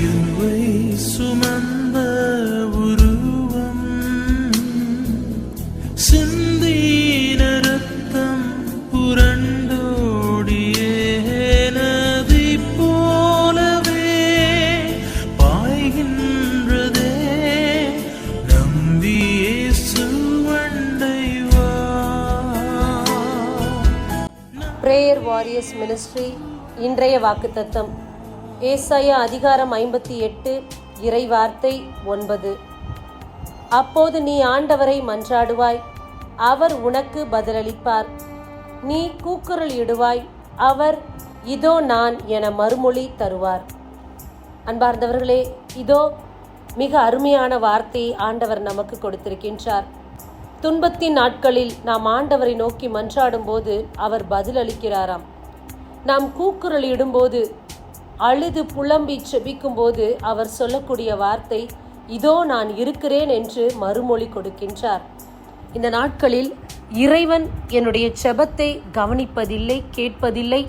சிலுவை சுமந்த உருவம், சிந்தின ரத்தம் புரண்டோடியே நதி போலவே பாய்கின்றதே. நம்பி இயேசு அண்டை வா. பிரேயர் வாரியர்ஸ் மினிஸ்ட்ரி இன்றைய வாக்குத்தத்தம் ஏசாயா அதிகாரம் 58 இறைவார்த்தை 9. அப்போது நீ ஆண்டவரை மன்றாடுவாய், அவர் உனக்கு பதிலளிப்பார். நீ கூக்குரல் இடுவாய், அவர் இதோ நான் என மறுமொழி தருவார். அன்பார்ந்தவர்களே, இதோ மிக அருமையான வார்த்தையை ஆண்டவர் நமக்கு கொடுத்திருக்கின்றார். துன்பத்தின் நாட்களில் நாம் ஆண்டவரை நோக்கி மன்றாடும் போது அவர் பதிலளிக்கிறாராம். நாம் கூக்குரல் இடும்போது, அழுது புலம்பி செபிக்கும் போது அவர் சொல்லக்கூடிய வார்த்தை இதோ நான் இருக்கிறேன் என்று மறுமொழி கொடுக்கின்றார். இந்த நாட்களில் இறைவன் என்னுடைய செபத்தை கவனிப்பதில்லை, கேட்பதில்லை,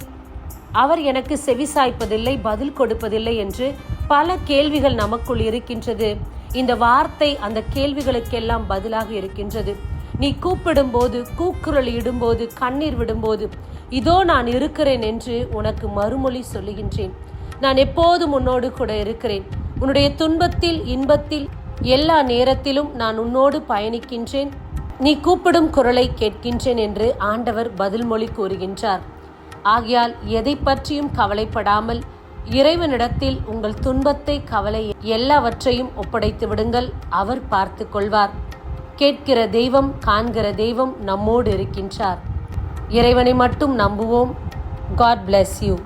அவர் எனக்கு செவிசாய்ப்பதில்லை, பதில் கொடுப்பதில்லை என்று பல கேள்விகள் நமக்குள் இருக்கின்றது. இந்த வார்த்தை அந்த கேள்விகளுக்கெல்லாம் பதிலாக இருக்கின்றது. நீ கூப்பிடும்போது, கூக்குரல் இடும்போது, கண்ணீர் விடும்போது இதோ நான் இருக்கிறேன் என்று உனக்கு மறுமொழி சொல்லுகின்றேன். நான் எப்போதும் உன்னோடு கூட இருக்கிறேன். உன்னுடைய துன்பத்தில், இன்பத்தில், எல்லா நேரத்திலும் நான் உன்னோடு பயணிக்கின்றேன். நீ கூப்பிடும் குரலை கேட்கின்றேன் என்று ஆண்டவர் பதில் மொழி கூறுகின்றார். ஆகையால் எதை பற்றியும் கவலைப்படாமல் இறைவனிடத்தில் உங்கள் துன்பத்தை, கவலை எல்லாவற்றையும் ஒப்படைத்து விடுங்கள். அவர் பார்த்து கொள்வார். கேட்கிற தெய்வம், காண்கிற தெய்வம் நம்மோடு இருக்கின்றார். இறைவனை மட்டும் நம்புவோம். God bless you.